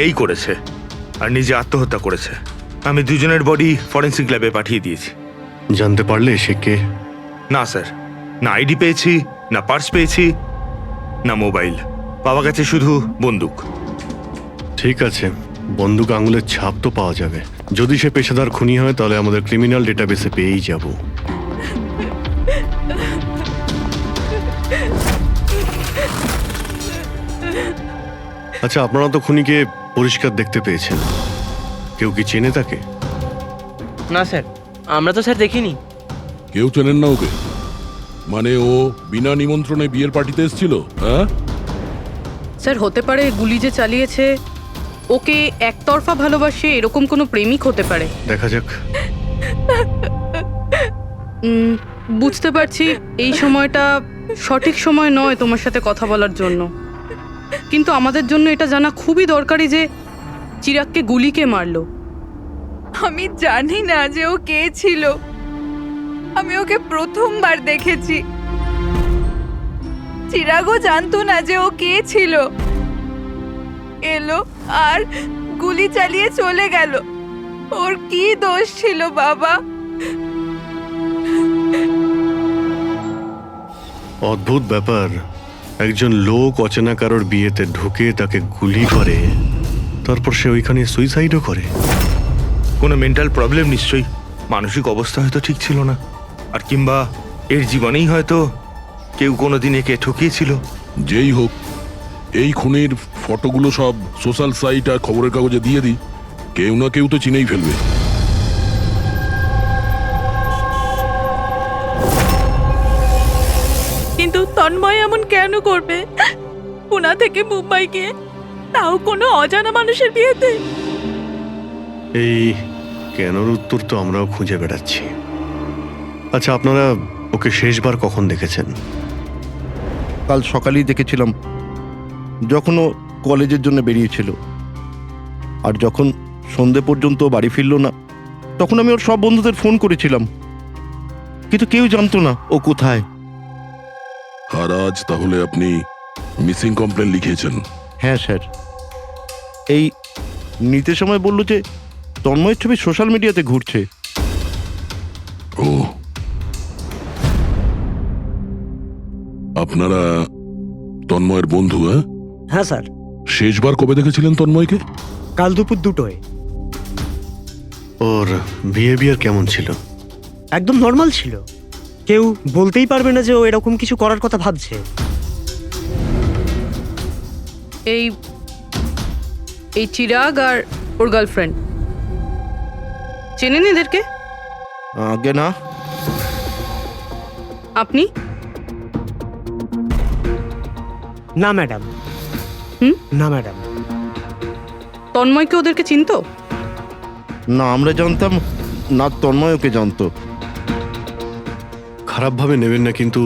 এই করেছে আর নিজে আত্মহত্যা করেছে। আমি দুজনের বডি ফরেন্সিক ল্যাবে পাঠিয়ে দিয়েছি। জানতে পারলে সে কে? না স্যার, না আইডি পেয়েছি, না পার্স পেয়েছি, না মোবাইল। পাওয়া গেছে শুধু বন্দুক। ঠিক আছে, বন্দুক আঙুলের ছাপ তো পাওয়া যাবে। যদি সে পেশাদার খুনি হয় তাহলে আমাদের ক্রিমিনাল ডেটাবেসে পেয়েই যাব। আচ্ছা, আপনারা তো খুনিকে পরিষ্কার দেখতে পেয়েছেন, কেউ কি চেনে তাকে? না স্যার, আমরা তো স্যার দেখিনি। কেউ চেনেন না ওকে? মানে ও বিনা নিমন্ত্রণে বিয়ের পার্টিতে এসেছিল? হ্যাঁ স্যার, হতে পারে গুলি যে চালিয়েছে ওকে একতরফা ভালোবাসে এরকম কোনো প্রেমিক হতে পারে। দেখা যাক। বুঝতে পারছি এই সময়টা সঠিক সময় নয় তোমার সাথে কথা বলার জন্য, কিন্তু আমাদের জন্য এটা জানা খুবই দরকারি যে চিরাগকে গুলি কে মারলো। আমি জানি না যে ও কে ছিল। আমি ওকে প্রথমবার দেখেছি। চিরাগও জানতো না যে ও কে ছিল। এলো আর গুলি চালিয়ে চলে গেল। ওর কি দোষ ছিল বাবা? অদ্ভুত ব্যাপার, একজন লোক অচেনা কারোর বিয়েতে ঢুকে তাকে গুলি করে, তারপর সে ওইখানে সুইসাইডও করে। কোনো মেন্টাল প্রবলেম নিশ্চয়ই, মানসিক অবস্থা হয়তো ঠিক ছিল না, আর কিংবা এর জীবনেই হয়তো কেউ কোনোদিন একে ঠকিয়েছিল। যেই হোক, এই খুনের ফটোগুলো সব সোশ্যাল সাইট আর খবরের কাগজে দিয়ে দিই, কেউ না কেউ তো চিনেই ফেলবে। কিন্তু তন্ময় এমন কেন করবে? পুনা থেকে মুম্বাই গিয়ে, তাও কোনো অজানা মানুষের বিয়েতে। এই কেনর উত্তর তো আমরাও খুঁজে বেড়াচ্ছি। আচ্ছা, আপনারা ওকে শেষবার কখন দেখেছেন? কাল সকালেই দেখেছিলাম, যখন ও কলেজের জন্য বেরিয়েছিল। আর যখন সন্ধে পর্যন্ত বাড়ি ফিরল না, তখন আমি ওর সব বন্ধুদের ফোন করেছিলাম, কিন্তু কেউ জানতো না ও কোথায়। আর আজ তাহলে আপনি মিসিং কমপ্লেন লিখিয়েছেন? হ্যাঁ স্যার, এই নিতে সময় বলল যে তন্ময়ের ছবি সোশ্যাল মিডিয়াতে ঘুরছে। ও, আপনারা তন্ময়ের বন্ধু? হ্যাঁ হ্যাঁ স্যার, শেষবার কবে দেখেছিলেন তন্ময়কে? কাল দুপুর 2টোয়। ওর বিহেভিয়ার কেমন ছিল? একদম নর্মাল ছিল। কেউ বলতেই পারবে না যে ও এরকম কিছু করার কথা ভাবছে। এই এই চিরাগ আর ওর গার্লফ্রেন্ড চেনেন এদেরকে? আগে না। আপনি? না ম্যাডাম। না ম্যাডাম। তন্ময়কে ওদেরকে চিনতো? না, আমরা জানতাম না, তন্ময় ওকে জানতো। খারাপভাবে নেবেন না, কিন্তু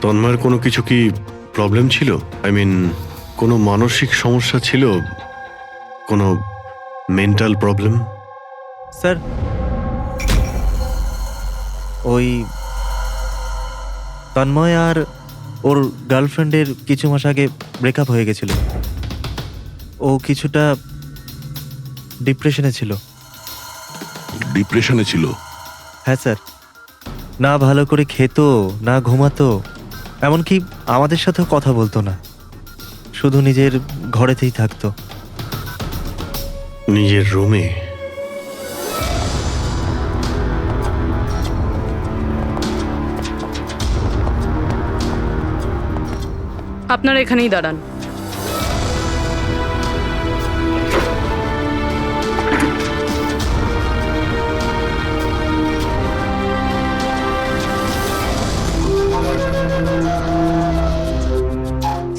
তন্ময়ের কোনো কিছু কি প্রবলেম ছিল? আই মিন, কোনো মানসিক সমস্যা ছিল? কোনো মেন্টাল প্রবলেম? স্যার, ওই তন্ময় আর ওর গার্লফ্রেন্ডের কিছু মাস আগে ব্রেকআপ হয়ে গেছিল। ও কিছুটা ডিপ্রেশনে ছিল। ডিপ্রেশনে ছিল? হ্যাঁ স্যার, না ভালো করে খেত, না ঘুমাতো, এমনকি আমাদের সাথেও কথা বলতো না, শুধু নিজের ঘরেতেই থাকতো। নিজের রুমে? আপনারা এখানেই দাঁড়ান।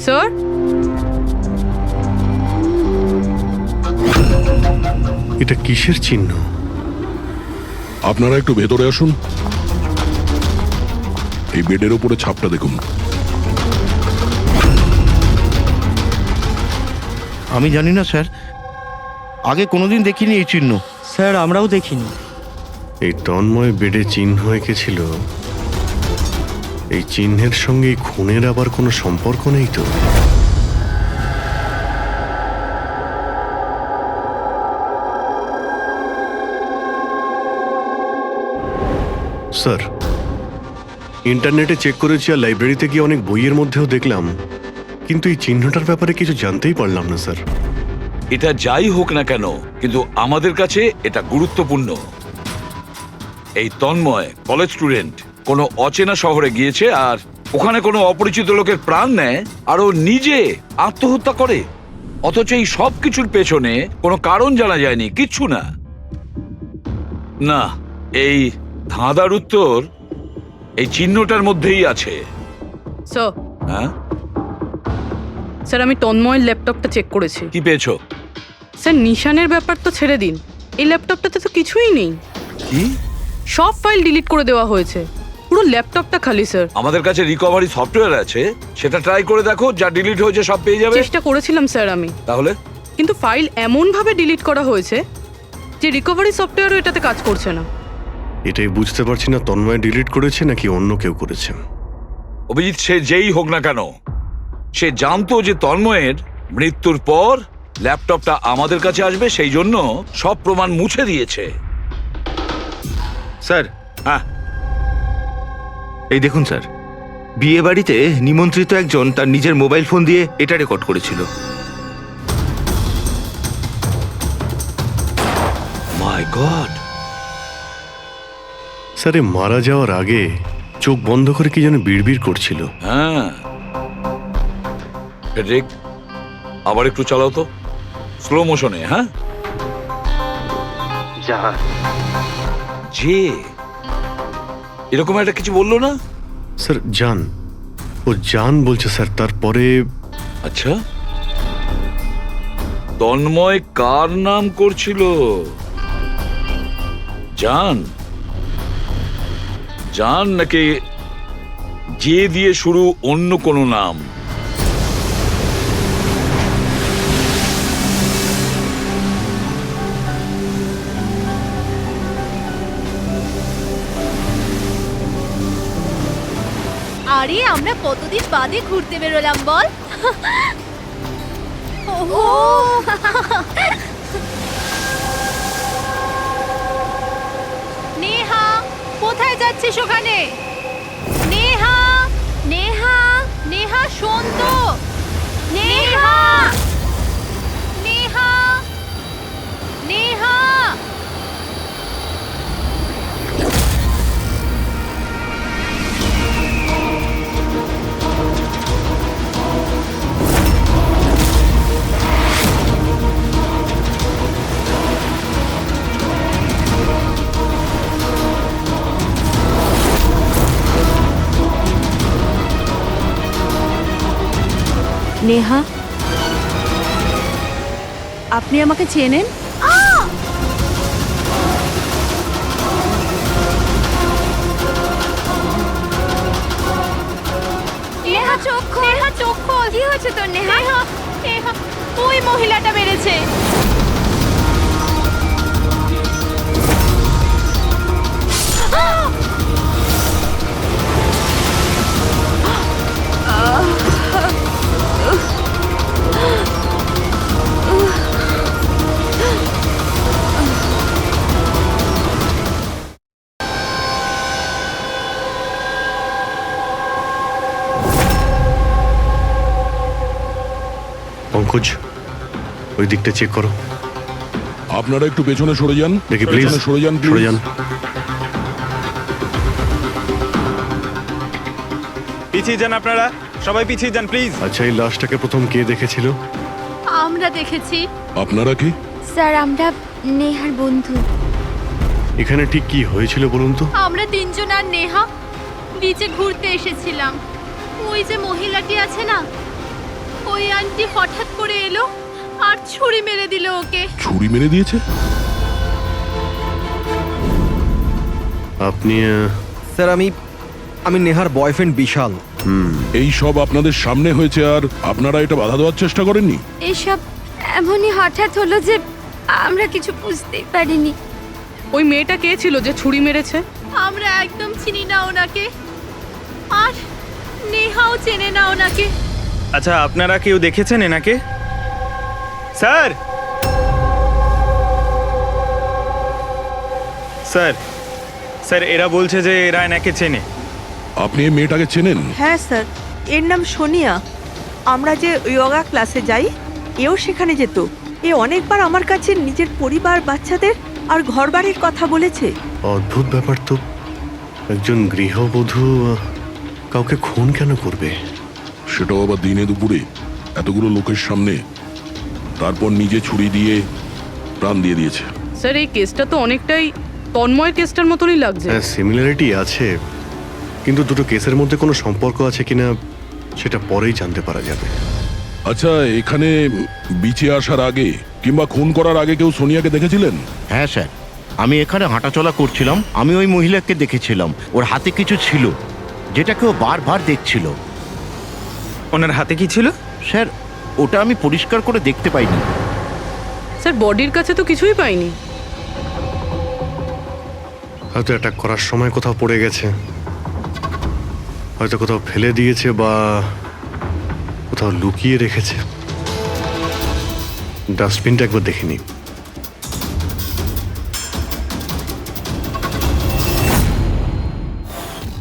স্যার, এটা কিসের চিহ্ন? আপনারা একটু ভেতরে আসুন। এই বেডের উপরে ছাপটা দেখুন। আমি জানি না স্যার, আগে কোনোদিন দেখিনি এই চিহ্ন। স্যার, আমরাও দেখিনি। এই তন্ময় বেডে চিহ্ন এঁকেছিল, এই চিহ্নের সঙ্গে এই খুনের আবার কোনো সম্পর্ক নেই তো? স্যার, ইন্টারনেটে চেক করেছি আর লাইব্রেরিতে গিয়ে অনেক বইয়ের মধ্যেও দেখলাম, কিন্তু এই চিহ্নটার ব্যাপারে কিছু জানতেই পারলাম না স্যার। এটা যাই হোক না কেন, কিন্তু আমাদের কাছে এটা গুরুত্বপূর্ণ। এই তন্ময় কলেজ স্টুডেন্ট কোনো অচেনা শহরে গিয়েছে আর ওখানে কোনো অপরিচিত লোকের প্রাণ নেয় আর ও নিজে আত্মহত্যা করে, অথচ এই সব কিছুর পেছনে কোনো কারণ জানা যায়নি, কিচ্ছু না। না, এই ধাঁধার উত্তর এই চিহ্নটার মধ্যেই আছে। স্যার, হ্যাঁ, স্যার আমি তন্ময়ের ল্যাপটপটা চেক করেছি। কি পেয়েছো? স্যার নিশানের ব্যাপার তো ছেড়ে দিন, এই ল্যাপটপটাতে তো কিছুই নেই। কি? সব ফাইল ডিলিট করে দেওয়া হয়েছে, পুরো ল্যাপটপটা খালি স্যার। আমাদের কাছে রিকভারি সফটওয়্যার আছে, সেটা ট্রাই করে দেখো, যা ডিলিট হয়েছে সব পেয়ে যাবে। চেষ্টা করেছিলাম স্যার আমি, তাহলে কিন্তু ফাইল এমনভাবে ডিলিট করা হয়েছে যে রিকভারি সফটওয়্যারও এটাতে কাজ করছে না। এটাই বুঝতে পারছি না, তন্ময় ডিলিট করেছে নাকি অন্য কেউ করেছে। অভিজিৎ, সে যেই হোক না কেন, সে জানতো যে তন্ময়ের মৃত্যুর পর ল্যাপটপটা আমাদের কাছে আসবে, সেই জন্য সব প্রমাণ মুছে দিয়েছে। স্যার, হ্যাঁ, এই দেখুন স্যার, বিয়ে বাড়িতে নিমন্ত্রিত একজন তার নিজের মোবাইল ফোন দিয়ে এটা রেকর্ড করেছিল। মাই গড। স্যার, এ মারা যাওয়ার আগে চোখ বন্ধ করে কি যেন বিড়বিড় করছিল। হ্যাঁ, ফেডরিক, আবার একটু চালাও তো, স্লো মোশনে। হ্যাঁ, যে এরকম একটা কিছু বললো না? স্যার জান, ও জান বলছে স্যার। তারপরে আচ্ছা, তন্ময় কার নাম করছিল? জান? জান নাকি যে দিয়ে শুরু অন্য কোনো নাম? আরে আমরা কতদিন বাদে ঘুরতে বেরোলাম বল। ওহো, নেহা কোথায় যাচ্ছিস ওখানে? নেহা, নেহা, নেহা শোন তো। নেহা, নেহা, নেহা। নেহা, আপনি আমাকে চেনেন? নেহা চোখ খোল, নেহা চোখ খোল। কি হয়েছে তোর নেহা? নেহা, নেহা, ওই মহিলাটা মেরেছে। পঙ্কজ, ওই দিকটা চেক করো। আপনারা একটু পেছনে সরে যান। দেখি প্লিজ, পেছনে সরে যান, সরে যান। পিছিয়ে যান আপনারা, সবাই পিছিয়ে যান প্লিজ। আচ্ছা, এই লাশটাকে প্রথম কে দেখেছিল? আমরা দেখেছি আপনারা কি? স্যার, আমরা নেহার বন্ধু। এখানে ঠিক কি হয়েছিল বলুন তো? আমরা তিনজন আর নেহা বিচে ঘুরতে এসেছিলাম। ওই যে মহিলাটি আছে না, ওই আন্টি হঠাৎ করে এলো আর ছুরি মেরে দিল ওকে। ছুরি মেরে দিয়েছে? আপনি স্যার, আমি নেহার বয়ফ্রেন্ড বিশাল। এই সব আপনাদের সামনে হয়েছে আর আপনারা এটা বাধা দেওয়ার চেষ্টা করেননি? এসব এমনই হঠাৎ হলো যে আমরা কিছু বুঝতেই পারিনি। ওই মেয়েটা কে ছিল যে ছুরি মেরেছে? আমরা একদম চিনি না ওনাকে, আর নেহাও চেনে না ওনাকে। আচ্ছা, আপনারা কেউ দেখেছেন এনাকে? স্যার, স্যার, স্যার এরা বলছে যে এরা এনাকে চেনে। আপনি এই মেয়েটাকে চেনেন? হ্যাঁ স্যার, এর নাম সোনিয়া। আমরা যে যোগা ক্লাসে যাই, এও সেখানে যেত। এ অনেকবার আমার কাছে নিজের পরিবার, বাচ্চাদের আর ঘরবাড়ির কথা বলেছে। অদ্ভুত ব্যাপার তো, একজন গৃহবধূ কাউকে খুন কেন করবে? সেটাও আবার দিনে দুপুরে, এতগুলো লোকের সামনে। তারপর নিজে ছুরি দিয়ে প্রাণ দিয়ে দিয়েছে। স্যার এই কেসটা তো অনেকটাই তন্ময়ের কেসটার মতনই লাগছে। হ্যাঁ, সিমিলারিটি আছে, কিন্তু দুটো কেসের মধ্যে কোনো সম্পর্ক আছে কিনা সেটা পরেই জানতে পারা যাবে। আচ্ছা, এখানে বিচে আসার আগে কিংবা খুন করার আগে কেউ সোনিয়াকে দেখেছিলেন? হ্যাঁ স্যার, আমি এখানে হাঁটাচলা করছিলাম, আমি ওই মহিলাকে দেখেছিলাম। ওর হাতে কিছু ছিল যেটাকে ও বারবার দেখছিল। ওনার হাতে কি ছিল? স্যার ওটা আমি পরিষ্কার করে দেখতে পাইনি। স্যার বডির কাছে তো কিছুই পাইনি। হয়তো অ্যাটাক করার সময় কোথাও পড়ে গেছে, হয়তো কোথাও ফেলে দিয়েছে বা কোথাও লুকিয়ে রেখেছে। ডাস্টবিনটা একবার দেখে নিই।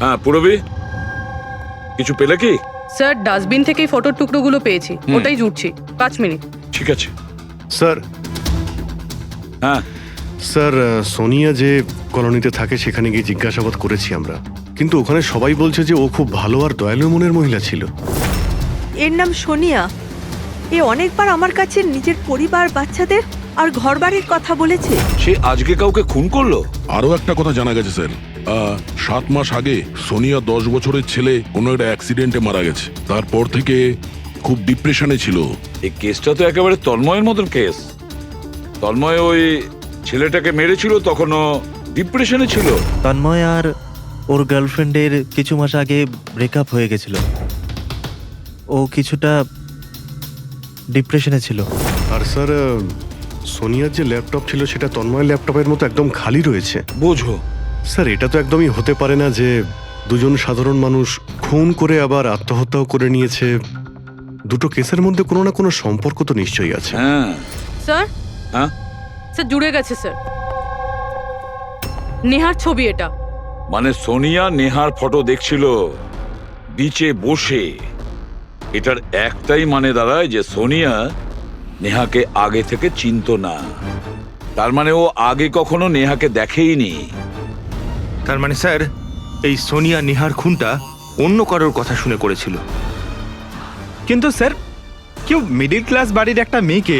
হ্যাঁ পুরবি, কিছু পেলে কি? স্যার ডাস্টবিন থেকেই ফটোর টুকরোগুলো পেয়েছি, ওটাই জুটছি। 5 মিনিট। ঠিক আছে স্যার। হ্যাঁ স্যার, সোনিয়া যে কলোনিতে থাকে সেখানে গিয়ে জিজ্ঞাসাবাদ করেছি আমরা, কিন্তু ওখানে সবাই বলছে যে ও খুব ভালো আর দয়ালু মনের মহিলা ছিল। এর নাম সোনিয়া। এ অনেকবার আমার কাছে নিজের পরিবার, বাচ্চাদের আর ঘরবাড়ির কথা বলেছে। সে আজকে কাউকে খুন করলো? আরো একটা কথা জানা গেছে স্যার, 7 মাস আগে সোনিয়া 10 বছরের ছেলে কোনো একটা অ্যাক্সিডেন্টে মারা গেছে। তারপর থেকে খুব ডিপ্রেশনে ছিল। এই কেসটা তো একেবারে তন্ময়ের মতন কেস। তন্ময় ওই ছেলেটাকে মেরেছিল, তখনও ডিপ্রেশনে ছিল। তন্ময় আর ওর গার্লফ্রেন্ডের কিছু মাস আগে ব্রেকআপ হয়ে গেছিল, ও কিছুটা ডিপ্রেশনে ছিল। আর স্যার, সোনিয়ার যে ল্যাপটপ ছিল সেটা তন্ময়ের ল্যাপটপের মতো একদম খালি রয়েছে। বুঝো স্যার, এটা তো একদমই হতে পারে না যে দুজন সাধারণ মানুষ খুন করে আবার আত্মহত্যাও করে নিয়েছে। দুটো কেসের মধ্যে কোনো না কোনো সম্পর্ক তো নিশ্চয়ই আছে। হ্যাঁ স্যার হ্যাঁ স্যার জুড়ে গেছে স্যার। নেহার ছবি এটা। মানে সোনিয়া নেহার ফটো দেখছিল বিচে বসে। এটার একটাই মানে দাঁড়ায় যে সোনিয়া নেহাকে আগে থেকে চিনতো না। তার মানে ও আগে কখনো নেহাকে দেখেইনি। তার মানে স্যার এই সোনিয়া নেহার খুনটা অন্য কারোর কথা শুনে করেছিল। কিন্তু স্যার, কেউ মিডল ক্লাস বাড়ির একটা মেয়েকে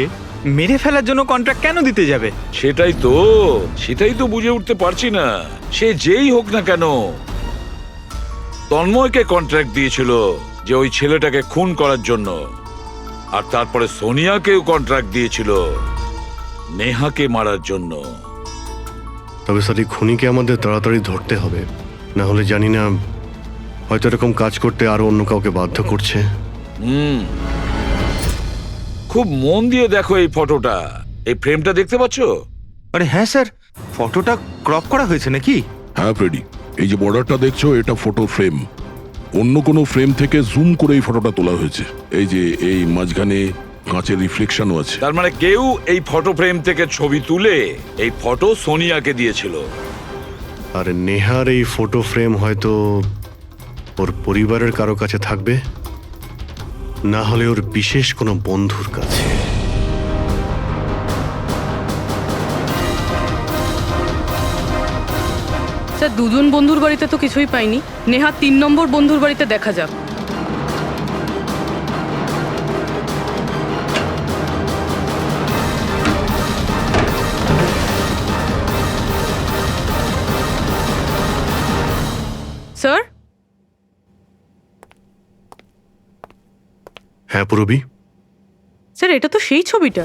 মেরে ফেলার জন্য কন্ট্রাক্ট কেন দিতে যাবে? সেটাই তো বুঝে উঠতে পারছি না। সে যেই হোক না কেন, তন্ময়কে কন্ট্রাক্ট দিয়েছিল যে ওই ছেলেটাকে খুন করার জন্য, আর তারপরে সোনিয়াকেও কন্ট্রাক্ট দিয়েছিল নেহাকে মারার জন্য। তবে স্যার, এই খুনিকে আমাদের তাড়াতাড়ি ধরতে হবে, না হলে জানি না হয়তো এরকম কাজ করতে আরো অন্য কাউকে বাধ্য করছে। খুব মন দিয়ে দেখো এই ফটোটা, এই ফ্রেমটা দেখতে পাচ্ছো? আরে হ্যাঁ স্যার, ফটোটা ক্রপ করা হয়েছে নাকি? হ্যাঁ ফ্রেডি, এই যে বর্ডারটা দেখছো এটা ফটো ফ্রেম। অন্য কোনো ফ্রেম থেকে জুম করে এই ফটোটা তোলা হয়েছে। এই যে এই মাঝখানে কাঁচের রিফ্লেকশনও আছে। তার মানে কেউ এই ফটো ফ্রেম থেকে ছবি তুলে এই ফটো সোনিয়াকে দিয়েছিল। আর নেহার এই ফটো ফ্রেম হয়তো ওর পরিবারের কারো কাছে থাকবে, না হলে ওর বিশেষ কোনো বন্ধুর কাছে। স্যার দুজন বন্ধুর বাড়িতে তো কিছুই পাইনি। নেহা 3 নম্বর বন্ধুর বাড়িতে দেখা যাক। স্যার হ্যাঁ পুরবি, স্যার এটা তো সেই ছবিটা।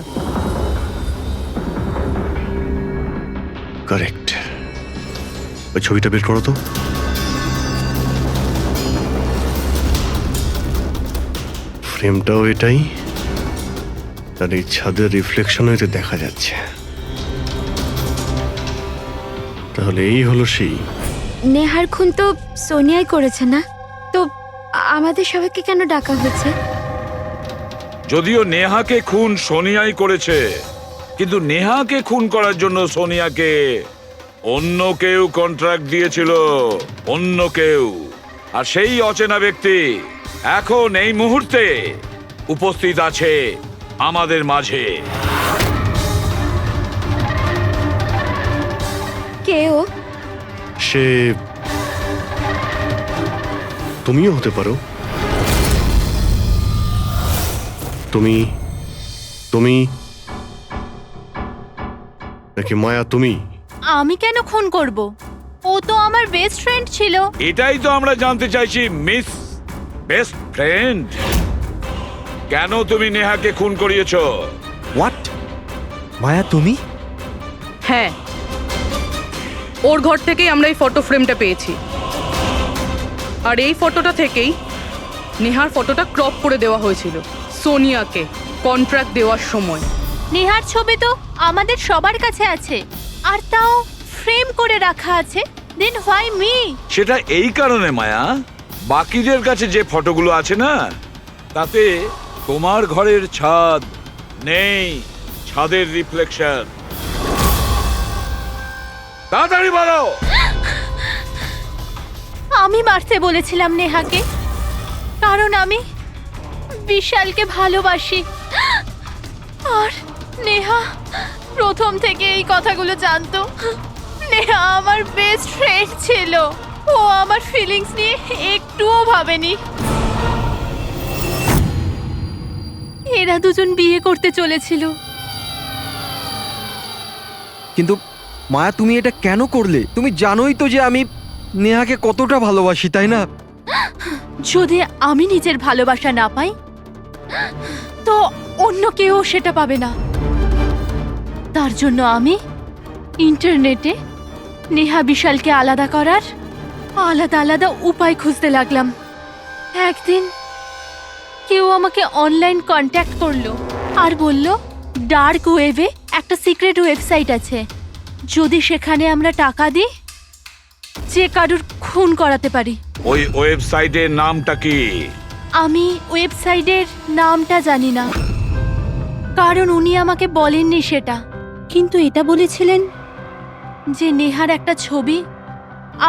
কারেক্ট। ওই ছবিটা বের করো তো। ফ্রেমটাও এটাই, আর এই ছাদের রিফ্লেকশনও এতে দেখা যাচ্ছে। তাহলে এই হলো সেই। নেহার খুন তো সোনিয়াই করেছে না? তো আমাদের সবাইকে কেন ডাকা হয়েছে? যদিও নেহাকে খুন সোনিয়াই করেছে, কিন্তু নেহাকে খুন করার জন্য সোনিয়াকে অন্য কেউ কন্ট্রাক্ট দিয়েছিল, অন্য কেউ। আর সেই অচেনা ব্যক্তি এখন এই মুহূর্তে উপস্থিত আছে আমাদের মাঝে। কেউ সে তুমিও হতে পারো। তুমি তুমি নাকি মায়া তুমি? আমি কেন খুন করব? ও তো আমার বেস্ট ফ্রেন্ড ছিল। এটাই তো আমরা জানতে চাইছি মিস বেস্ট ফ্রেন্ড। কেন তুমি নেহাকে খুন করিয়েছো? হোয়াট? মায়া তুমি? হ্যাঁ, ওর ঘর থেকেই আমরা এই ফটো ফ্রেমটা পেয়েছি। আর এই ফটোটা থেকেই নেহার ফটোটা ক্রপ করে দেওয়া হয়েছিল সোনিয়াকে কন্ট্রাক্ট দেওয়ার সময়। নেহার ছবি তো আমাদের সবার কাছে আছে, আর তাও ফ্রেম করে রাখা আছে। Then why me? সেটা এই কারণে মায়া, বাকিদের কাছে যে ফটোগুলো আছে না, তাতে তোমার ঘরের ছাদ নেই, ছাদের রিফ্লেকশন। তাড়াতাড়ি বলো। আমি মারতে বলেছিলাম নেহাকে, কারণ আমি বিশালকে ভালোবাসি। আর নেহা প্রথম থেকে এই কথাগুলো জানতো। নেহা আমার বেস্ট ফ্রেন্ড ছিল, ও আমার ফিলিংস নিয়ে একটুও ভাবেনি। এরা দুজন বিয়ে করতে চলেছিল। কিন্তু মায়া, তুমি এটা কেন করলে? তুমি জানোই তো যে আমি নেহাকে কতটা ভালোবাসি, তাই না? যদি আমি নিজের ভালোবাসা না পাই, তো অন্য কেউ সেটা পাবে না। তার জন্য আমি ইন্টারনেটে নেহা বিশালকে আলাদা করার আলাদা আলাদা উপায় খুঁজতে লাগলাম। একদিন কেউ আমাকে অনলাইন কন্ট্যাক্ট করলো আর বলল ডার্ক ওয়েবে একটা সিক্রেট ওয়েবসাইট আছে, যদি সেখানে আমরা টাকা দিই যে কারুর খুন করাতে পারি। ওই ওয়েবসাইটের নামটা কি? আমি ওয়েবসাইটের নামটা জানি না, কারণ উনি আমাকে বলেননি সেটা। কিন্তু এটা বলেছিলেন যে নেহার একটা ছবি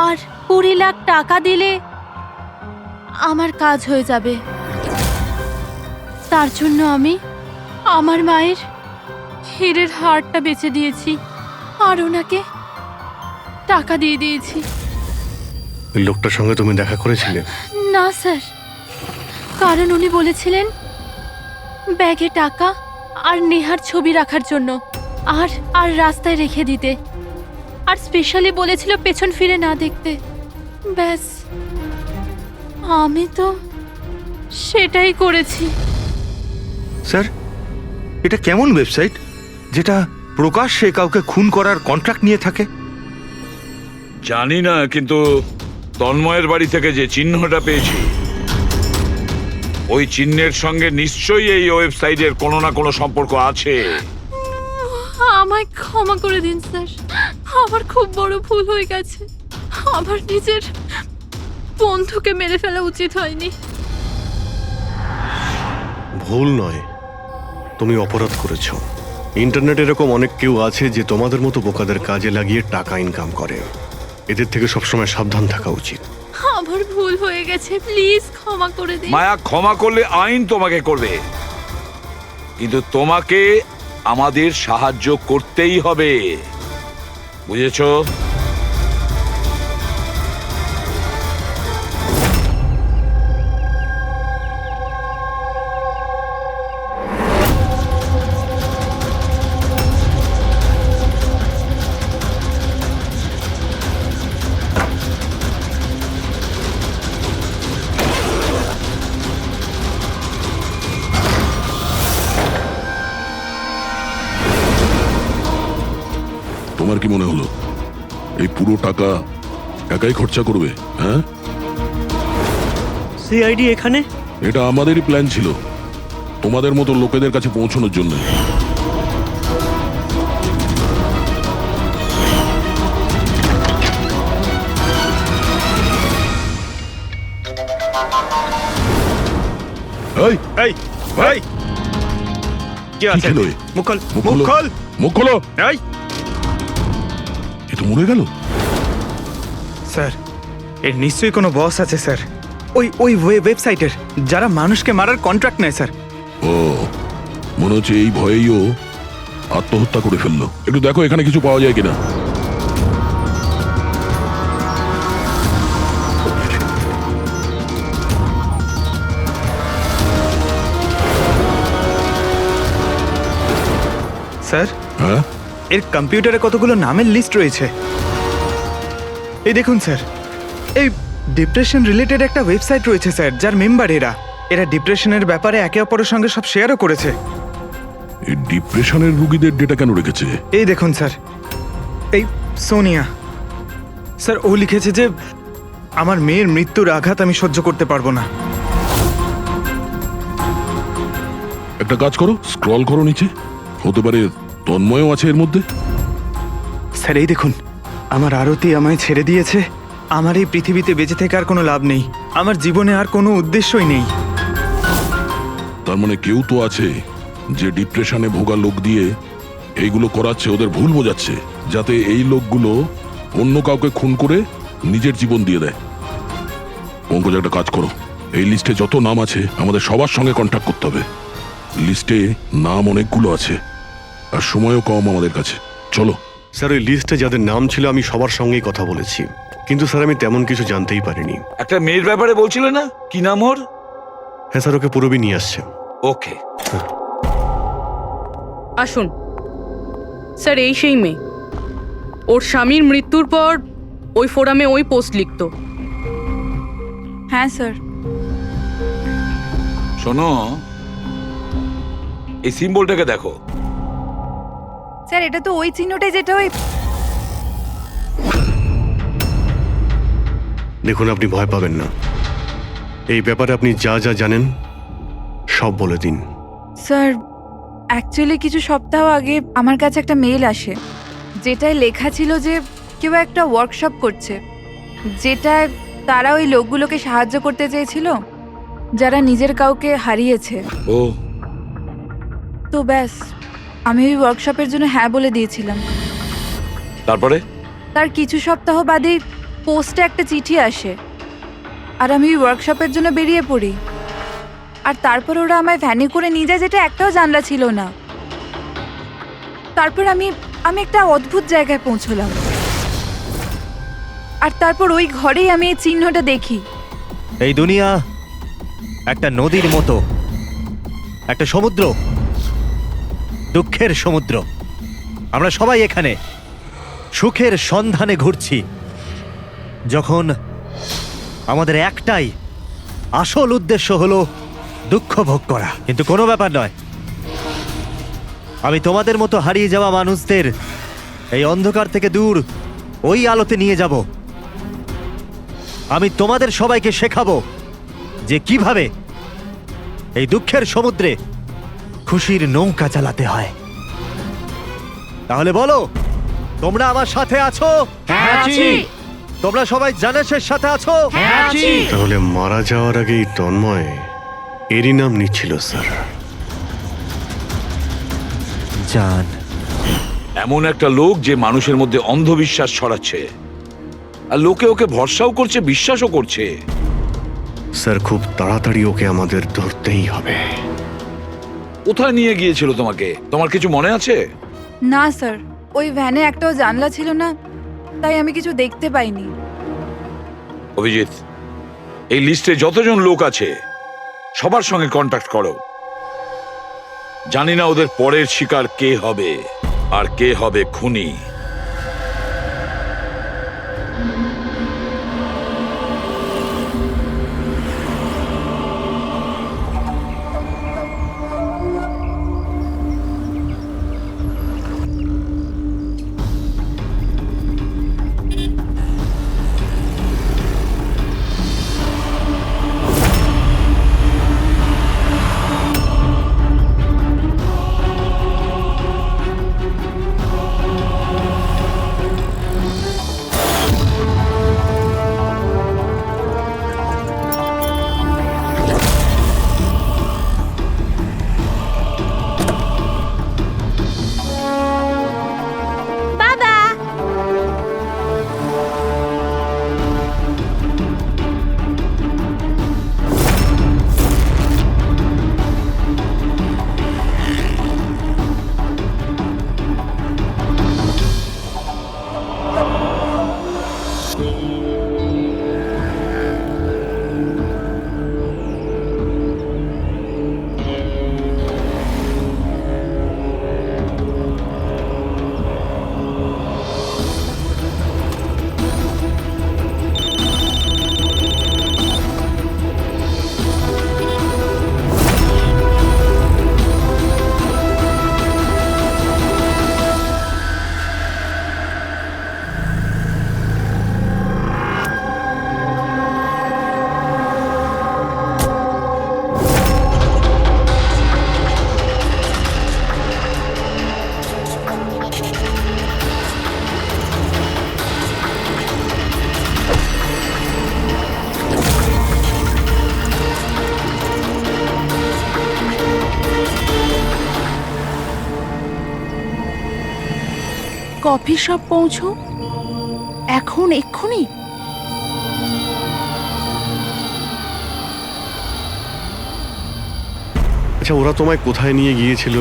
আর 20 লাখ টাকা দিলে আমার কাজ হয়ে যাবে। তার জন্য আমি আমার মায়ের হীরের হারটা বেচে দিয়েছি আর ওনাকে টাকা দিয়ে দিয়েছি। ওই লোকটার সঙ্গে তুমি দেখা করেছিলে? না স্যার, কারণ উনি বলেছিলেন ব্যাগে টাকা আর নেহার ছবি রাখার জন্য, আর আর রাস্তায় রেখে দিতে, আর স্পেশালি বলেছিল পেছন ফিরে না দেখতে। ব্যাস, আমি তো সেটাই করেছি। স্যার, এটা কেমন ওয়েবসাইট যেটা প্রকাশ্যে কাউকে খুন করার কন্ট্রাক্ট নিয়ে থাকে? জানি না, কিন্তু তন্ময়ের বাড়ি থেকে যে চিহ্নটা পেয়েছি, ওই চিহ্নের সঙ্গে নিশ্চয়ই এই ওয়েবসাইটের কোনো না কোনো সম্পর্ক আছে। আমায় ক্ষমা করে দিন স্যার, আমার খুব বড় ভুল হয়ে গেছে। আমার নিজের বন্ধুকে মেরে ফেলা উচিত হয়নি। ভুল নয়, তুমি অপরাধ করেছো। ইন্টারনেটে এরকম অনেক কেউ আছে যে তোমাদের মতো বোকাদের কাজে লাগিয়ে টাকা ইনকাম করে। এদের থেকে সবসময় সাবধান থাকা উচিত। আমার ভুল হয়ে গেছে, প্লিজ ক্ষমা করে দিন। মায়া, ক্ষমা করলে আইন তোমাকে করবে, কিন্তু তোমাকে আমাদের সাহায্য করতেই হবে, বুঝেছো? তোমার কি মনে হলো এই পুরো টাকা একাই খরচা করবে? হ্যাঁ, সিআইডি এখানে? এটা আমাদেরই প্ল্যান ছিল, তোমাদের মতো লোকেদের কাছে পৌঁছানোর জন্য। এই এই ভাই, কি আছে? ছিল এ? মুখ খোল, মুখ মুখ খোলো। খোল। মুখ খোলো। এই এ তো মরে গেল। স্যার এর নিশ্চয়ই কোনো বস আছে স্যার, ওই ওয়েবসাইটের যারা মানুষকে মারার কন্ট্রাক্ট নেয় স্যার। ও, মনে হচ্ছে এই ভয়েই ও আত্মহত্যা করে ফেললো। একটু দেখো এখানে কিছু পাওয়া যায় কিনা। স্যার হ্যাঁ, এর কম্পিউটারে কতগুলো নামের লিস্ট রয়েছে। এই দেখুন স্যার, এই ডিপ্রেশন রিলেটেড একটা ওয়েবসাইট রয়েছে স্যার, যার মেম্বার এরা ডিপ্রেশনের ব্যাপারে একে অপরের সঙ্গে সব শেয়ারও করেছে। এই ডিপ্রেশনের রুগীদের ডেটা কেন রেখেছে? এই দেখুন স্যার, এই সোনিয়া স্যার, ও লিখেছে যে আমার মেয়ের মৃত্যুর আঘাত আমি সহ্য করতে পারবো না। একটা কাজ করো, স্ক্রল করো নিচে, হতে পারে তন্ময়ও আছে এর মধ্যে। স্যার এই দেখুন, আমার আরতি আমায় ছেড়ে দিয়েছে, আমার এই পৃথিবীতে বেঁচে থেকে আর কোনো লাভ নেই, আমার জীবনে আর কোনো উদ্দেশ্যই নেই। তার মানে কেউ তো আছে যে ডিপ্রেশনে ভোগা লোক দিয়ে এইগুলো করাচ্ছে, ওদের ভুল বোঝাচ্ছে, যাতে এই লোকগুলো অন্য কাউকে খুন করে নিজের জীবন দিয়ে দেয়। পঙ্কজ, একটা কাজ করো, এই লিস্টে যত নাম আছে আমাদের সবার সঙ্গে কন্ট্যাক্ট করতে হবে। লিস্টে নাম অনেকগুলো আছে আর সময়ও কম আমাদের কাছে। চলো। স্যার ওই লিস্টে যাদের নাম ছিল আমি সবার সঙ্গেই কথা বলেছি, কিন্তু স্যার আমি তেমন কিছু জানতেই পারিনি। একটা মেয়ের ব্যাপারে বলছিলে না, কি নাম ওর? হ্যাঁ স্যার, ওকে পুরবি নিয়ে আসছে। ওকে, আসুন স্যার, এই সেই মেয়ে। ওর স্বামীর মৃত্যুর পর ওই ফোরামে ওই পোস্ট লিখতো। হ্যাঁ স্যার। শোনো, এই সিম্বলটাকে দেখো। স্যার এটা তো ওই চিহ্নটাই যেটা ওই। দেখুন, আপনি ভয় পাবেন না, এই ব্যাপারে আপনি যা যা জানেন সব বলে দিন। স্যার অ্যাকচুয়ালি কিছু সপ্তাহ আগে আমার কাছে একটা মেল আসে, যেটায় লেখা ছিল যে কেউ একটা ওয়ার্কশপ করছে, যেটায় তারা ওই লোকগুলোকে সাহায্য করতে চেয়েছিল যারা নিজের কাউকে হারিয়েছে। ও, তো ব্যাস, আমি ওই ওয়ার্কশপের জন্য হ্যাঁ বলে দিয়েছিলাম। তারপরে? তার কিছু সপ্তাহ বাদেই পোস্টে একটা চিঠি আসে, আর আমি ওই ওয়ার্কশপের জন্য বেরিয়ে পড়ি। আর তারপর ওরা আমায় ভ্যানে করে নিয়ে যায়, যেটা একটাও জানলা ছিল না। তারপর আমি একটা অদ্ভুত জায়গায় পৌঁছলাম, আর তারপর ওই ঘরেই আমি এই চিহ্নটা দেখি। এই দুনিয়া একটা নদীর মতো, একটা সমুদ্র, দুঃখের সমুদ্র। আমরা সবাই এখানে সুখের সন্ধানে ঘুরছি, যখন আমাদের একটাই আসল উদ্দেশ্য হলো দুঃখ ভোগ করা। কিন্তু কোনো ব্যাপার নয়, আমি তোমাদের মতো হারিয়ে যাওয়া মানুষদের এই অন্ধকার থেকে দূর ওই আলোতে নিয়ে যাব। আমি তোমাদের সবাইকে শেখাবো যে কিভাবে এই দুঃখের সমুদ্রে খুশির নৌকা চালাতে হয়। তাহলে বলো, তোমরা আমার সাথে আছো? হ্যাঁ আছি। তোমরা সবাই জানেশের সাথে আছো? হ্যাঁ আছি। তাহলে মারা যাওয়ার আগেই তন্ময় এরই নাম নিচ্ছিল স্যার। জান, এমন একটা লোক যে মানুষের মধ্যে অন্ধবিশ্বাস ছড়াচ্ছে, আর লোকে ওকে ভরসাও করছে, বিশ্বাসও করছে। স্যার খুব তাড়াতাড়ি ওকে আমাদের ধরতেই হবে। কোথায় নিয়ে গিয়েছিল তোমাকে? তোমার কিছু মনে আছে? না স্যার, ওই ভ্যানে একটাও জানলা ছিল না, তাই আমি কিছু দেখতে পাইনি। অভিজিৎ, এই লিস্টে যতজন লোক আছে সবার সঙ্গে কন্ট্যাক্ট করো। জানি না ওদের পরের শিকার কে হবে আর কে হবে খুনি। কফি শপ পৌঁছো এখন এক্ষুনি? আচ্ছা, ওরা তোমায় কোথায় নিয়ে গিয়েছিল,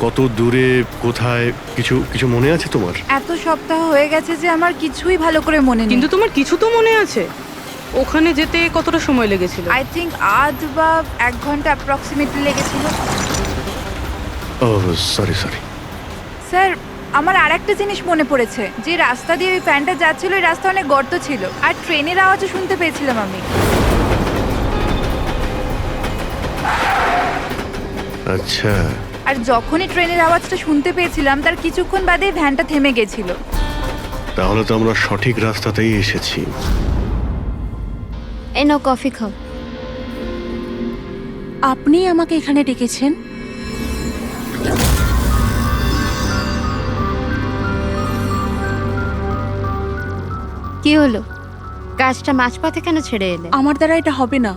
কত দূরে, কোথায়, কিছু কিছু মনে আছে তোমার? এত সপ্তাহ হয়ে গেছে যে আমার কিছুই ভালো করে মনে নেই। কিন্তু তোমার কিছু তো মনে আছে, ওখানে যেতে কতটা সময় লেগেছিল? আই থিঙ্ক আধ বা 1 ঘন্টা অ্যাপ্রক্সিমেটলি লেগেছিল। ও সরি সরি। স্যার, আমার আরেকটা জিনিস মনে পড়েছে, যে রাস্তা দিয়ে ওই ফ্যানটা যাচ্ছিল ওই রাস্তা অনেক গর্ত ছিল, আর ট্রেনের আওয়াজও শুনতে পেয়েছিলাম আমি। আচ্ছা, আর যখনই ট্রেনের আওয়াজটা শুনতে পেয়েছিলাম তার কিছুক্ষণ বাদেই ভ্যানটা থেমে গেছিল। তাহলে তো আমরা সঠিক রাস্তাতেই এসেছি। এই নাও কফি খাও। আপনি আমাকে এখানে ডেকেছেন? কি হলো? কাজটা মাঝপথে কেন ছেড়ে এলে? আমার দ্বারা এটা হবে না।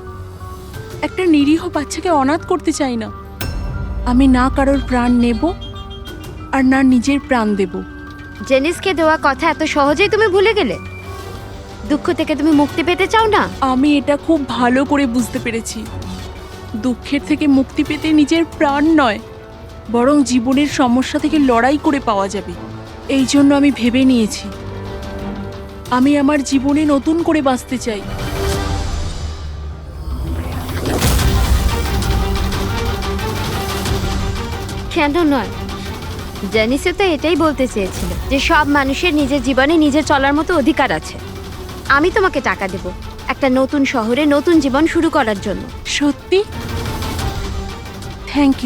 একটা নিরীহ বাচ্চাকে অনাথ করতে চাই না। আমি না কারোর প্রাণ নেব আর না নিজের প্রাণ দেব। জেনিসকে দেওয়া কথা এত সহজেই তুমি ভুলে গেলে? দুঃখ থেকে তুমি মুক্তি পেতে চাও না? আমি এটা খুব ভালো করে বুঝতে পেরেছি। দুঃখের থেকে মুক্তি পেতে নিজের প্রাণ নয়, বরং জীবনের সমস্যা থেকে লড়াই করে পাওয়া যাবে। এই জন্য আমি ভেবে নিয়েছি, আমি আমার জীবনে নতুন করে বাঁচতে চাই। কেন নয়? জেনিসও তো এটাই বলতে চেয়েছিল যে সব মানুষের নিজের জীবনে নিজে চলার মতো অধিকার আছে। আমি তোমাকে টাকা দেব একটা নতুন শহরে নতুন জীবন শুরু করার জন্য। সত্যি? Thank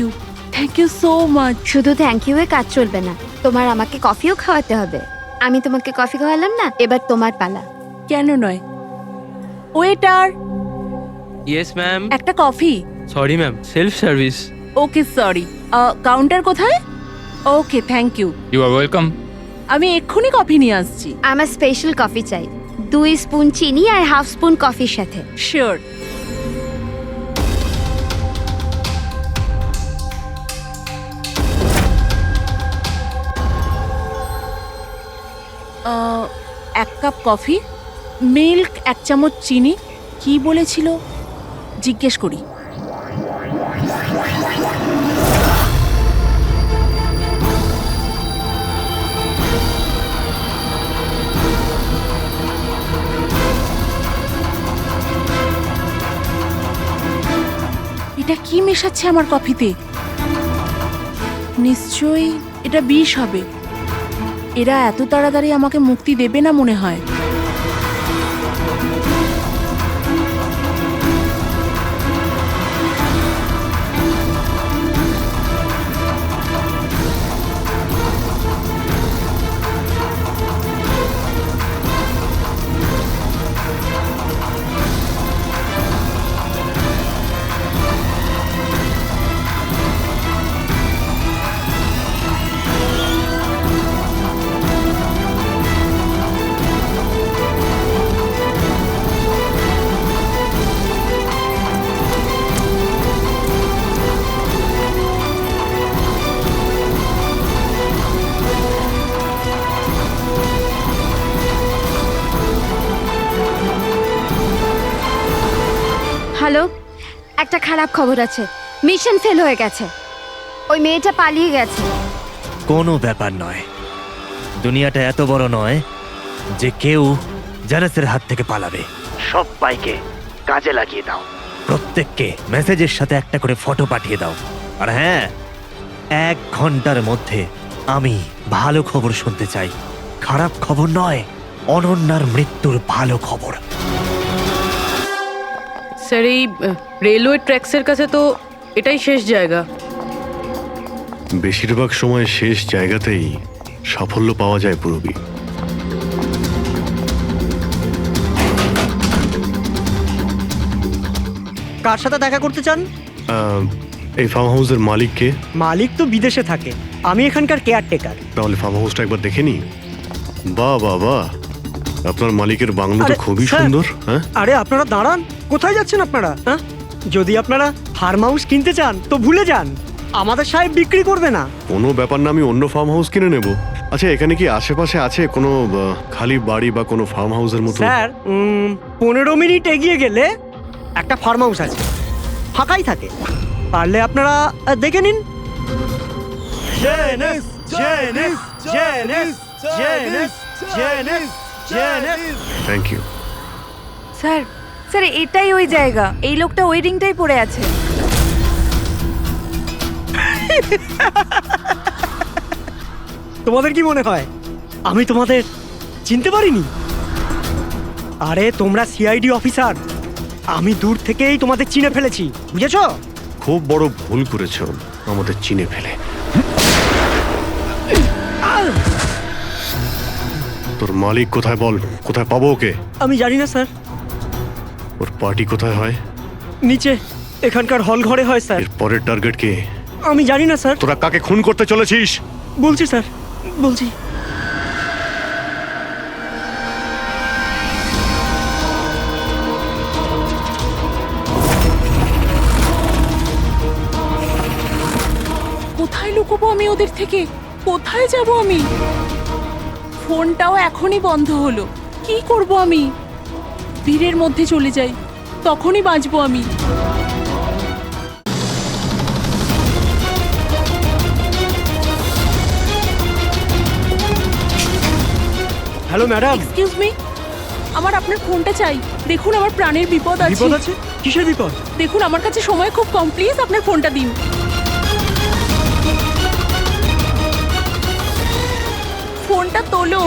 you so much. শুধু থ্যাংক ইউ এ কাজ চলবে না, তোমার আমাকে কফিও খাওয়াতে হবে। আমি তোমাকে কফি খাওয়ালাম না, এবার তোমার পালা। কেন নয়? Waiter, yes ma'am. একটা coffee. Sorry ma'am, self service. Okay sorry, counter কোথায়? Okay thank you. You are welcome. আমি এক্ষুনি কফি নিয়ে আসছি। আমার স্পেশাল কফি চাই, 2 স্পুন চিনি আর হাফ স্পুন কফির সাথে। শিওর। এক কাপ কফি, মিল্ক 1 চামচ চিনি। কি বলেছিল জিজ্ঞেস করি। এটা কি মেশাচ্ছে আমার কফিতে? নিশ্চয়ই এটা বিষ হবে। এরা এত তাড়াতাড়ি আমাকে মুক্তি দেবে না মনে হয়। হ্যালো, একটা খারাপ খবর আছে। মিশন ফেল হয়ে গেছে। ওই মেয়েটা পালিয়ে গেছে। কোনো ব্যাপার নয়, দুনিয়াটা এত বড় নয় যে কেউ জানাসের হাত থেকে পালাবে। সবাইকে কাজে লাগিয়ে দাও, প্রত্যেককে মেসেজের সাথে একটা করে ফটো পাঠিয়ে দাও। আর হ্যাঁ, 1 ঘন্টার মধ্যে আমি ভালো খবর শুনতে চাই। খারাপ খবর নয়, অনন্যার মৃত্যুর ভালো খবর। স্যার, এই রেলওয়ে ট্র্যাক্সের কাছে তো এটাই শেষ জায়গা। বেশিরভাগ সময় শেষ জায়গাতেই সাফল্য পাওয়া যায় পূরবী। কার সাথে দেখা করতে চান? এই ফার্ম হাউসের মালিককে। মালিক তো বিদেশে থাকে। আমি এখানকার কেয়ারটেকার। তাহলে ফার্ম হাউসটা একবার দেখে নি। বাহ বাহ বাহ, আপনার মালিকের বাংলো তো আরে, খুবই স্যার। সুন্দর। হ্যাঁ, আরে আপনারা দাঁড়ান, কোথায় যাচ্ছেন আপনারা? হ্যাঁ, যদি আপনারা ফার্ম হাউস কিনতে চান তো ভুলে যান, আমাদের সাহেব বিক্রি করবে না। কোনো ব্যাপার না, আমি অন্য ফার্ম হাউস কিনে নেব। আচ্ছা, এখানে কি আশেপাশে আছে কোনো খালি বাড়ি বা কোনো ফার্ম হাউসের মতো? স্যার 15 মিনিট এগিয়ে গেলে একটা ফার্ম হাউস আছে, ফাঁকাই থাকে, পারলে আপনারা দেখে নিন। Thank you. স্যার স্যার এটাই ওই জায়গা, এই লোকটা ওই রিংটাই পড়ে আছে। তোমাদের কি মনে হয় আমি তোমাদের চিনতে পারিনি? আরে তোমরা সিআইডি অফিসার, আমি দূর থেকেই তোমাদের চিনে ফেলেছি, বুঝেছো? খুব বড় ভুল করেছো আমাদের চিনে ফেলে। তোর মালিক কোথায় বল, কোথায় পাবো ওকে? আমি জানি না স্যার। ওর পার্টি কোথায় হয়? নিচে এখানকার হল ঘরে হয় স্যার। এর পরের টার্গেট কে? আমি জানি না স্যার। তোরা কাকে খুন করতে চলেছিস? বলছি স্যার, বলছি। কোথায় লুকোবো আমি ওদের থেকে? কোথায় যাব আমি? ফোনটাও এখনই বন্ধ হলো, কি করব আমি? ভিড়ের মধ্যে চলে যাই, তখনই বাঁচবো আমি। Hello madam. এক্সকিউজ মি, আমার আপনার ফোনটা চাই। দেখুন আমার প্রাণের বিপদ আছে। বিপদ আছে? কিসের বিপদ? দেখুন আমার কাছে সময় খুব কম, প্লিজ আপনার ফোনটা দিন। ফোনটা তোলো।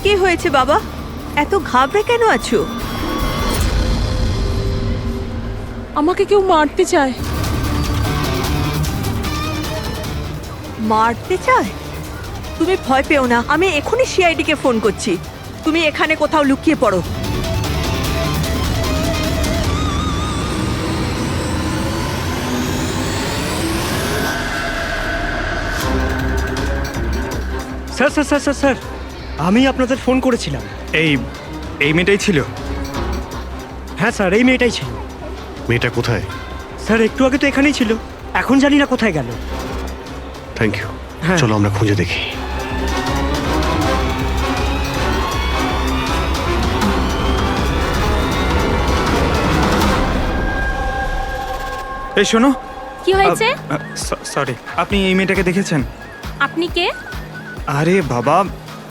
কি হয়েছে বাবা, এত ঘাবড়ে কেন আছো? আমাকে কেউ মারতে চায়। মারতে চায়? তুমি ভয় পেও না, আমি এখনই সিআইডি কে ফোন করছি। তুমি এখানে কোথাও লুকিয়ে পড়ো। Sir sir sir sir sir, আমি আপনাদের ফোন করেছিলাম। এই মেয়েটাই ছিল? হ্যাঁ স্যার, এই মেয়েটাই ছিল। মেয়েটা কোথায়? স্যার একটু আগে তো এখানেই ছিল, এখন জানি না কোথায় গেল। Thank you. হ্যাঁ। চলো আমরা খুঁজে দেখি। এই শোনো। কি হয়েছে? সরি, আপনি এই মেয়েটাকে দেখেছেন? আপনি কে? আরে বাবা,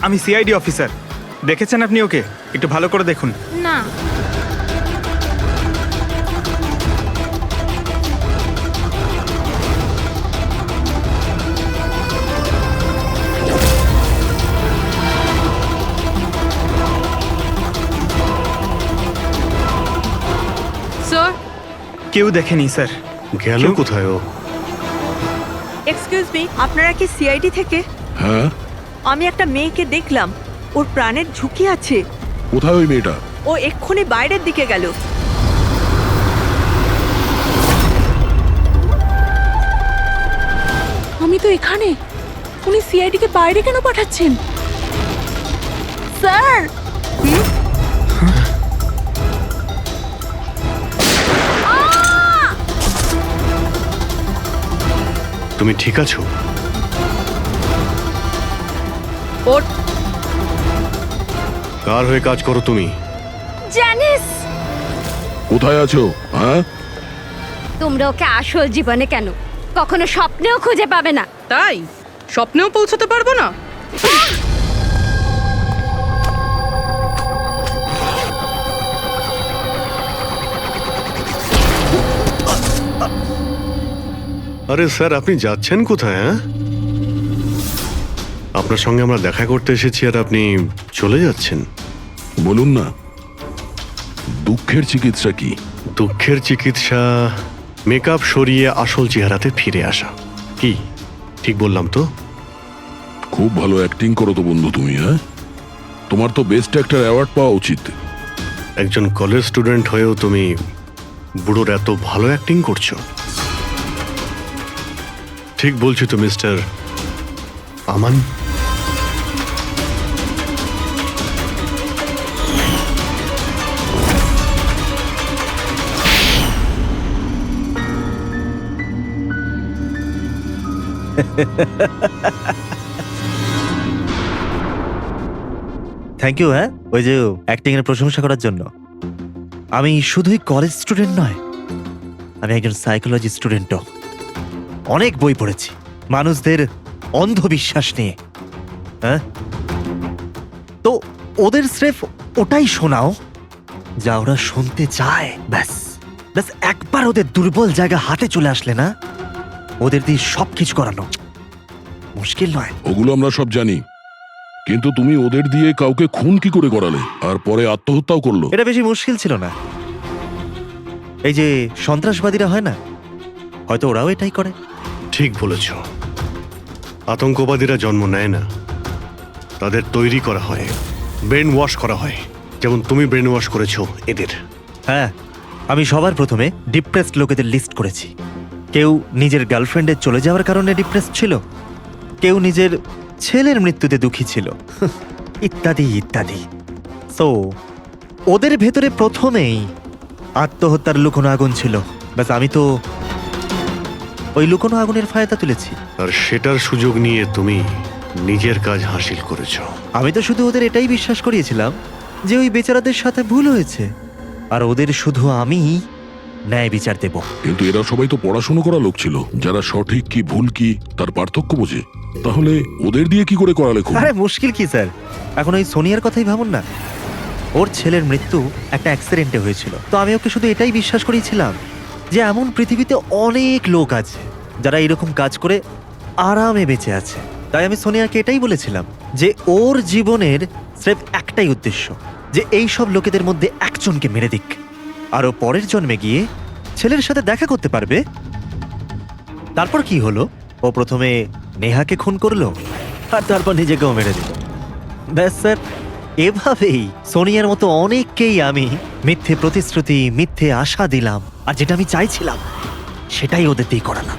আমি সিআইডি অফিসার। দেখেছেন আপনি ওকে? একটু ভালো করে দেখুন। না। স্যার, কেউ দেখেনি স্যার। গেল কোথায় ও? এক্সকিউজ মি, আপনারা কি সিআইডি থেকে? হ্যাঁ, আমি একটা মেয়েকে দেখলাম, ওর প্রাণের ঝুঁকি আছে। কোথায় ওই মেয়েটা? ও এক্ষুনি বাইরের দিকে গেল। আমি তো এখানে, উনি সিআইডি কে বাইরে কেন পাঠাচ্ছেন? স্যার, তুমি ঠিক আছো? ওর কার হয়ে কাজ করো তুমি? জানিস কোথায় আছো? হ্যাঁ, তোমরা ওকে আসল জীবনে কেন কখনো স্বপ্নেও খুঁজে পাবে না। তাই স্বপ্নেও পৌঁছাতে পারবো না? আরে স্যার, আপনি যাচ্ছেন কোথায়? হ্যাঁ, আপনার সঙ্গে আমরা দেখা করতে এসেছি আর আপনি চলে যাচ্ছেন। বলুন না, দুঃখের চিকিৎসা কি? দুঃখের চিকিৎসা মেকআপ সরিয়ে আসল চেহারাতে ফিরে আসা। কি ঠিক বললাম তো? খুব ভালো অ্যাক্টিং করো তো বন্ধু তুমি। হ্যাঁ, তোমার তো বেস্ট অ্যাক্টর অ্যাওয়ার্ড পাওয়া উচিত। একজন কলেজ স্টুডেন্ট হয়েও তুমি বুড়োর এত ভালো অ্যাক্টিং করছো। ঠিক বলছি তো মিস্টার আমান? Thank you. হ্যাঁ, ওই যে অ্যাক্টিং এর প্রশংসা করার জন্য। আমি শুধুই কলেজ স্টুডেন্ট নয়, আমি একজন সাইকোলজি স্টুডেন্টও। অনেক বই পড়েছি মানুষদের অন্ধবিশ্বাস নিয়ে। হ্যাঁ, তো ওদের স্রেফ ওটাই শোনাও যা ওরা শুনতে চায়। ব্যাস ব্যাস, একবার ওদের দুর্বল জায়গা হাতে চলে আসলে না, ওদের দিয়ে সবকিছু করানো মুশকিল নয়। ওগুলো আমরা সব জানি, কিন্তু তুমি ওদের দিয়ে কাউকে খুন কি করে করালে আর পরে আত্মহত্যাও করলো? এটা বেশি মুশকিল ছিল না। এই যে সন্ত্রাসবাদীরা হয় না, হয়তো ওরাও এটাই করে। ঠিক বলেছ, আতঙ্কবাদীরা জন্ম নেয় না, তাদের তৈরি করা হয়, ব্রেন ওয়াশ করা হয়, যেমন তুমি ব্রেন ওয়াশ করেছো এদের। হ্যাঁ, আমি সবার প্রথমে ডিপ্রেসড লোকেদের লিস্ট করেছি। কেউ নিজের গার্লফ্রেন্ডের চলে যাওয়ার কারণে ডিপ্রেসড ছিল, কেউ নিজের ছেলের মৃত্যুতে দুঃখী ছিল, ইত্যাদি ইত্যাদি। সো ওদের ভেতরে প্রথমেই আত্মহত্যার লুকোনো আগুন ছিল। ব্যাস, আমি তো ওই লুকোনো আগুনের ফায়দা তুলেছি। আর সেটার সুযোগ নিয়ে তুমি নিজের কাজ হাসিল করেছো। আমি তো শুধু ওদের এটাই বিশ্বাস করিয়েছিলাম যে ওই বেচারাদের সাথে ভুল হয়েছে, আর ওদের শুধু আমি ন্যায় বিচার দেব। কিন্তু এরা সবাই তো পড়াশোনা করা লোক ছিল, যারা সঠিক কি ভুল কি তার পার্থক্য বোঝে। তাহলে ওদের দিয়ে কি করে করালে খুব? আরে মুশকিল কি স্যার, এখন ওই সোনিয়ার কথাই ভাবুন না। ওর ছেলের মৃত্যু একটা অ্যাক্সিডেন্টে হয়েছিল, তো আমি ওকে শুধু এটাই বিশ্বাস করিয়েছিলাম যে এমন পৃথিবীতে অনেক লোক আছে যারা এরকম কাজ করে আরামে বেঁচে আছে। তাই আমি সোনিয়াকে এটাই বলেছিলাম যে ওর জীবনের স্রেফ একটাই উদ্দেশ্য, যে এই সব লোকেদের মধ্যে একজনকে মেরে দিক, আর ও পরের জন্মে গিয়ে ছেলের সাথে দেখা করতে পারবে। তারপর কি হলো, ও প্রথমে নেহাকে খুন করলো আর তারপর নিজেকেও মেরে দিল। ব্যাস স্যার, এভাবেই সোনিয়ার মতো অনেককেই আমি মিথ্যে প্রতিশ্রুতি, মিথ্যে আশা দিলাম, আর যেটা আমি চাইছিলাম সেটাই ওদের দিয়ে করালাম।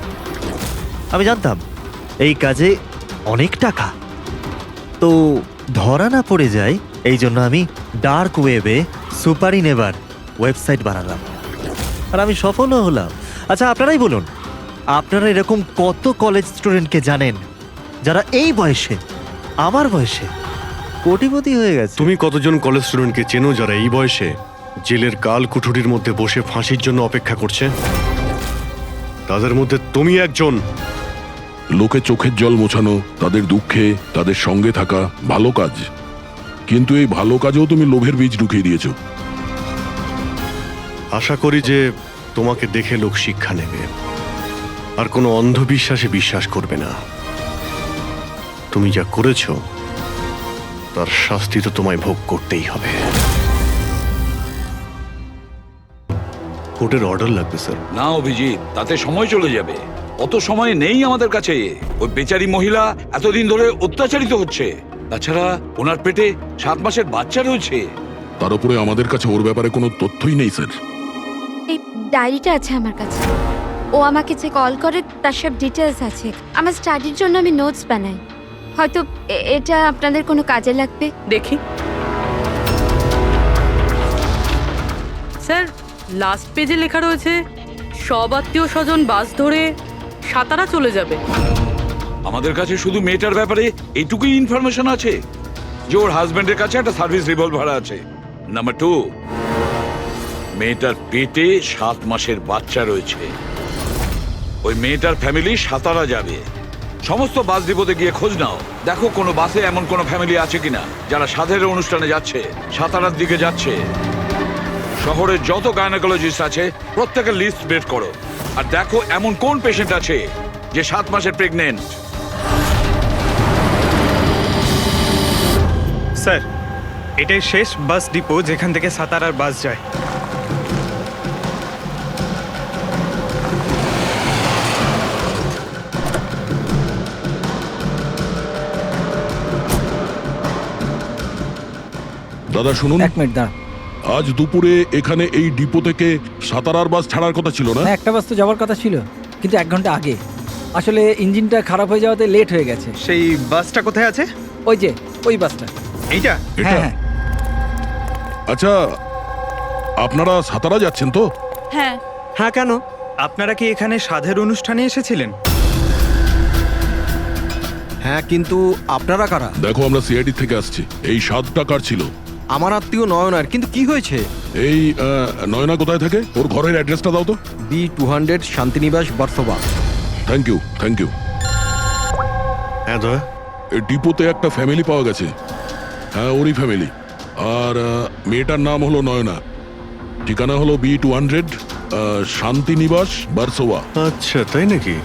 আমি জানতাম এই কাজে অনেক টাকা, তো ধরা না পড়ে যায়, এই জন্য আমি ডার্ক ওয়েবে সুপারি নেভার ওয়েবসাইট বানালাম, আর আমি সফলও হলাম। আচ্ছা, আপনারাই বলুন, আপনারা এরকম কত কলেজ স্টুডেন্টকে জানেন যারা এই বয়সে, আমার বয়সে, কোটিপতি হয়ে গেছে? তুমি কতজন কলেজ স্টুডেন্টকে চেনো যারা এই বয়সে জেলের কাল কুঠুরির মধ্যে বসে ফাঁসির জন্য অপেক্ষা করছে? তাদের মধ্যে তুমি একজন। লোকে চোখের জল মোছানো, তাদের দুঃখে তাদের সঙ্গে থাকা ভালো কাজ, কিন্তু এই ভালো কাজেও তুমি লোভের বীজ ঢুকিয়ে দিয়েছো। আশা করি যে তোমাকে দেখে লোক শিক্ষা নেবে আর কোনো অন্ধবিশ্বাসে বিশ্বাস করবে না। তুমি যা করেছো তার শাস্তি তো তোমায় ভোগ করতেই হবে। কোর্টের অর্ডার লাগবে স্যার। না অভিজিৎ, তাতে সময় চলে যাবে। অত সময় নেই আমাদের কাছে। ওই বেচারি মহিলা এতদিন ধরে অত্যাচারিত হচ্ছে, তাছাড়া ওনার পেটে 7 মাসের বাচ্চা রয়েছে। তার উপরে আমাদের কাছে ওর ব্যাপারে কোনো তথ্যই নেই স্যার। এই ডায়েরিটা আছে আমার কাছে, ও আমাকে যে কল করে তার সব ডিটেলস আছে। আমার স্টাডির জন্য আমি নোটস বানাই, হয়তো এটা আপনাদের কোনো কাজে লাগবে। দেখি স্যার, লাস্ট পেজে লেখা রয়েছে সব আত্মীয় স্বজন বাস ধরে সাতারা চলে যাবে। আমাদের কাছে শুধু মেয়েটার ব্যাপারে এইটুকুই ইনফরমেশন আছে যে ওর হাজবেন্ডের কাছে একটা সার্ভিস রিভলভার আছে। নাম্বার 2, মেয়েটার পেটে 7 মাসের বাচ্চা রয়েছে। ওই মেয়েটার ফ্যামিলি সাতারা যাবে, সমস্ত বাস ডিপোতে গিয়ে খোঁজ নাও, দেখো কোনো বাসে এমন কোনো ফ্যামিলি আছে কিনা যারা সাধের অনুষ্ঠানে যাচ্ছে, সাতারার দিকে যাচ্ছে। শহরের যত গাইনোকোলজিস্ট আছে প্রত্যেকের লিস্ট বের করো, আর দেখো এমন কোন পেশেন্ট আছে যে 7 মাসের প্রেগনেন্ট। স্যার, এটাই শেষ বাস ডিপো যেখান থেকে সাতারার বাস যায়। দাদা শুনুন, 1 মিনিট দাঁড়া। আজ দুপুরে এখানে এই ডিপো থেকে সাতারার বাস ছাড়ার কথা ছিল না? একটা বাস তো যাওয়ার কথা ছিল, কিন্তু 1 ঘন্টা আগে। আসলে ইঞ্জিনটা খারাপ হয়ে যাওয়াতে লেট হয়ে গেছে। সেই বাসটা কোথায় আছে? ওই যে ওই বাসটা। এইটা? এটা? হ্যাঁ। আচ্ছা, আপনারা সাতারা যাচ্ছেন তো? হ্যাঁ। হ্যাঁ, কেন? আপনারা কি এখানে সাধের অনুষ্ঠানে এসেছিলেন? হ্যাঁ, কিন্তু আপনারা কারা? দেখো, আমরা সিআইডি থেকে আসছি। এই 7 টাকার ছিল। আমার আত্মীয় নয়নার, কিন্তু কি হয়েছে? এই নয়না কোথায় থাকে? ওর ঘরের অ্যাড্রেসটা দাও তো। B200 Shantinibas Versova. Thank you, thank you. হ্যাঁ দয়া, এই ডিপোতে একটা ফ্যামিলি পাওয়া গেছে। হ্যাঁ, ওরই ফ্যামিলি। আর মেয়েটার নাম হলো নয়না। ঠিকানা হলো B200 শান্তিনিবাস বার্সোবা। আচ্ছা তাই নাকি?